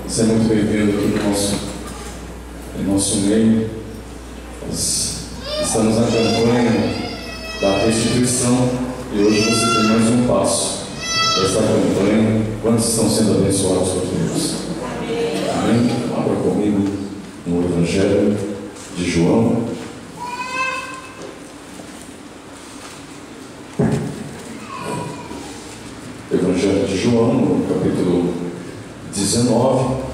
Seja muito bem-vindo aqui no nosso meio. Nós estamos na campanha da restituição e hoje você tem mais um passo desta campanha. Quantos estão sendo abençoados por Deus? Amém? Abra comigo no Evangelho de João. Evangelho de João, no capítulo 19.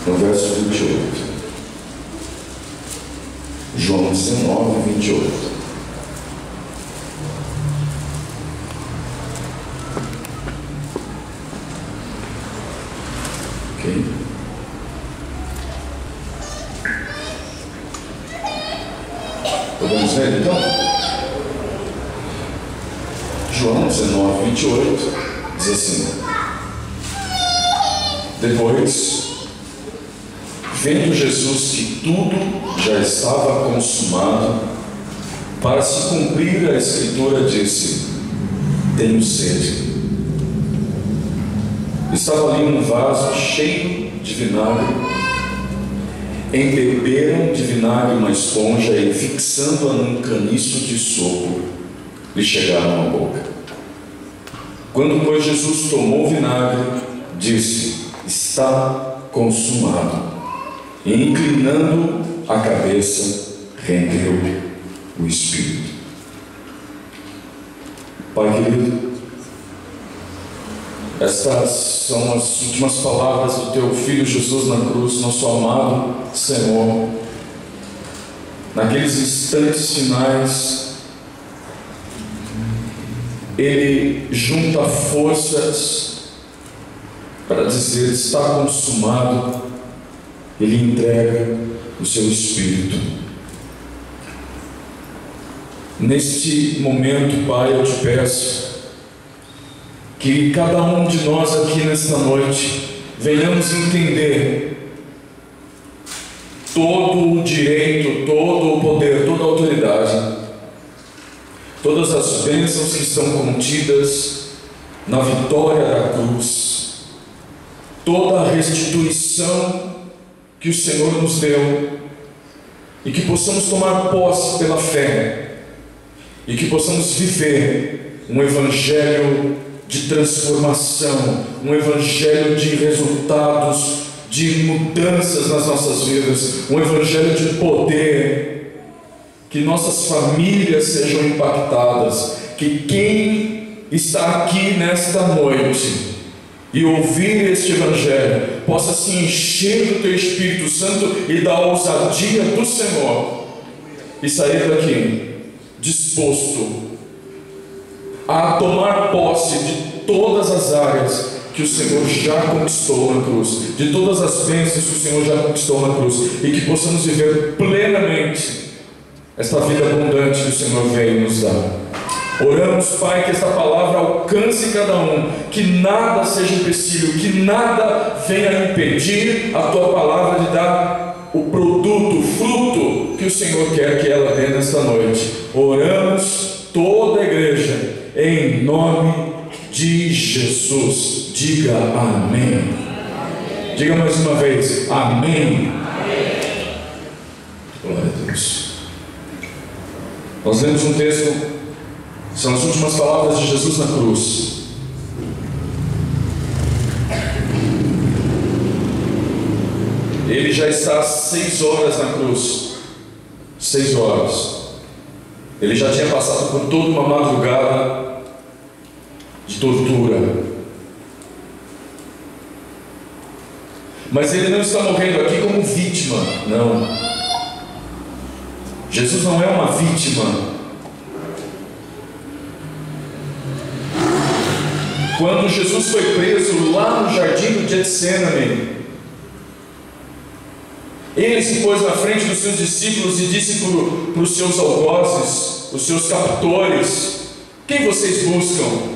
No verso 28. João 19, 28. Ok? Podemos ler então? João 19, 28 diz assim: Depois, vendo Jesus que tudo já estava consumado, para se cumprir a Escritura, disse: tenho sede. Estava ali um vaso cheio de vinagre. Embeberam de vinagre uma esponja e, fixando-a num caniço de sopro, lhe chegaram à boca. Quando, pois, Jesus tomou o vinagre, disse: está consumado. E, inclinando a cabeça, rendeu o Espírito. Pai querido, estas são as últimas palavras do Teu Filho Jesus na cruz, nosso amado Senhor. Naqueles instantes finais, Ele junta forças para dizer: está consumado. Ele entrega o seu Espírito. Neste momento, Pai, eu te peço que cada um de nós aqui nesta noite venhamos entender todo o direito, todo o poder, toda a autoridade, todas as bênçãos que estão contidas na vitória da cruz, toda a restituição que o Senhor nos deu, e que possamos tomar posse pela fé, e que possamos viver um evangelho de transformação, um evangelho de resultados, de mudanças nas nossas vidas, um evangelho de poder, que nossas famílias sejam impactadas, que quem está aqui nesta noite e ouvir este evangelho possa se encher do Teu Espírito Santo e da ousadia do Senhor, e sair daqui disposto a tomar posse de todas as áreas que o Senhor já conquistou na cruz, de todas as bênçãos que o Senhor já conquistou na cruz, e que possamos viver plenamente esta vida abundante que o Senhor veio nos dar. Oramos, Pai, que esta palavra alcance cada um, que nada seja empecilho, que nada venha impedir a Tua palavra de dar o produto, o fruto que o Senhor quer que ela dê nesta noite. Oramos, toda a igreja, em nome de Jesus. Diga amém. Diga mais uma vez, amém. Glória a Deus. Nós lemos um texto. São as últimas palavras de Jesus na cruz. Ele já está 6 horas na cruz. 6 horas. Ele já tinha passado por toda uma madrugada de tortura. Mas ele não está morrendo aqui como vítima. Não. Jesus não é uma vítima. Quando Jesus foi preso lá no jardim do Getsemane, ele se pôs na frente dos seus discípulos e disse para os seus algozes, os seus captores: quem vocês buscam?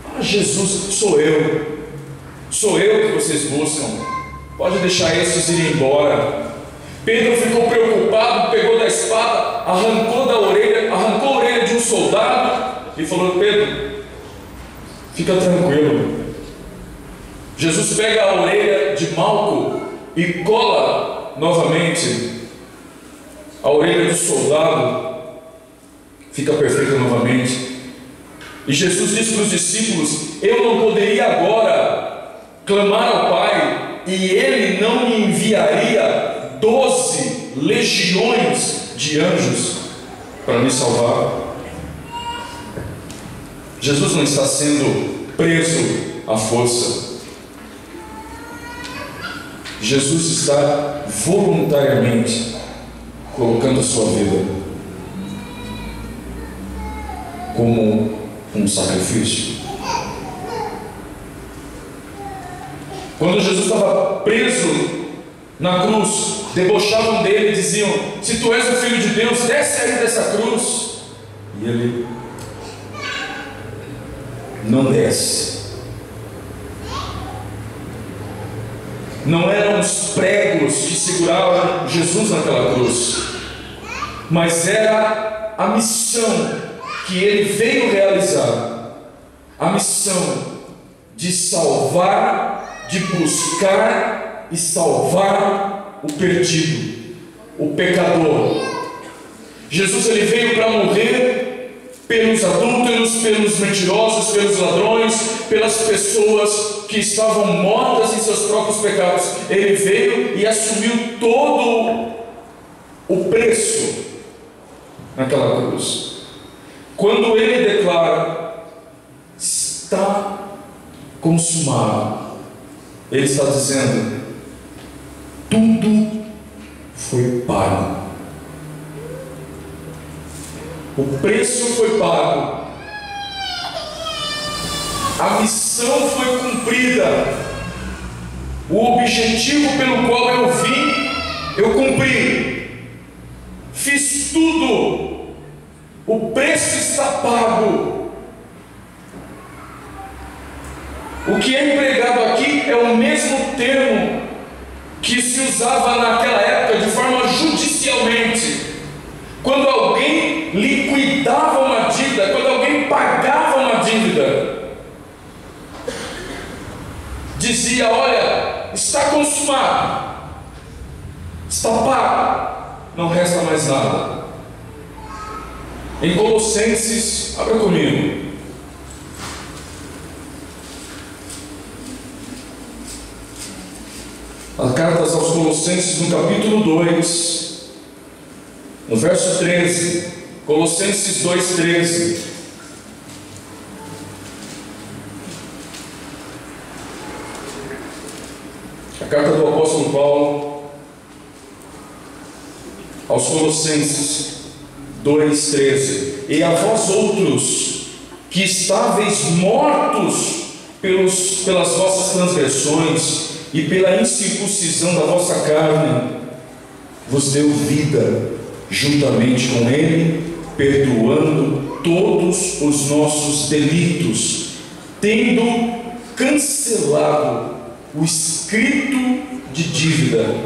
Ah, Jesus, sou eu que vocês buscam, pode deixar esses irem embora. Pedro ficou preocupado, pegou da espada, arrancou a orelha de um soldado e falou: Pedro, Fica tranquilo. Jesus pega a orelha de Malco e cola novamente a orelha do soldado, fica perfeita novamente. E Jesus diz para os discípulos: eu não poderia agora clamar ao Pai, e Ele não me enviaria 12 legiões de anjos para me salvar? Jesus não está sendo preso à força. Jesus está voluntariamente colocando a sua vida como um sacrifício. Quando Jesus estava preso na cruz, debochavam dele e diziam: se tu és o Filho de Deus, desce aí dessa cruz. E ele não desce. Não eram os pregos que seguravam Jesus naquela cruz, mas era a missão que ele veio realizar, a missão de salvar, de buscar e salvar o perdido, o pecador. Jesus, ele veio para morrer pelos adúlteros, pelos mentirosos, pelos ladrões, pelas pessoas que estavam mortas em seus próprios pecados. Ele veio e assumiu todo o preço naquela cruz. Quando ele declara: está consumado, ele está dizendo: tudo foi pago. O preço foi pago, a missão foi cumprida, o objetivo pelo qual eu vim, eu cumpri, fiz tudo, o preço está pago. O que é empregado aqui é o mesmo termo que se usava naquela época de forma judicialmente. Quando alguém liquidava uma dívida, quando alguém pagava uma dívida, dizia: olha, está consumado, está pago, não resta mais nada. Em Colossenses, abra comigo, as cartas aos Colossenses, no capítulo 2, no verso 13, Colossenses 2,13. A carta do apóstolo Paulo aos Colossenses 2,13. E a vós outros, que estáveis mortos pelas vossas transgressões e pela incircuncisão da vossa carne, vos deu vida juntamente com Ele, perdoando todos os nossos delitos, tendo cancelado o escrito de dívida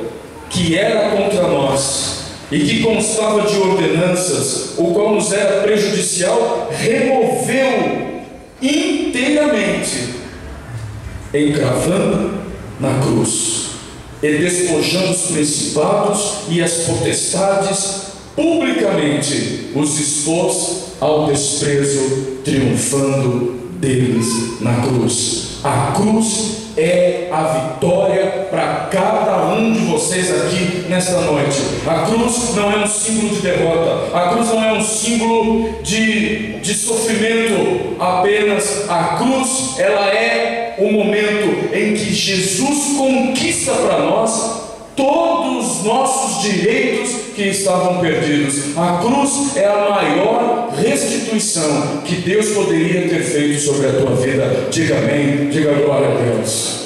que era contra nós e que constava de ordenanças, o qual nos era prejudicial, removeu inteiramente, encravando na cruz, e despojando os principados e as potestades, publicamente os expôs ao desprezo, triunfando deles na cruz. A cruz é a vitória para cada um de vocês aqui nesta noite. A cruz não é um símbolo de derrota, a cruz não é um símbolo de sofrimento apenas. A cruz, ela é o momento em que Jesus conquista para nós todos os nossos direitos que estavam perdidos. A cruz é a maior restituição que Deus poderia ter feito sobre a tua vida. Diga amém, diga glória a Deus.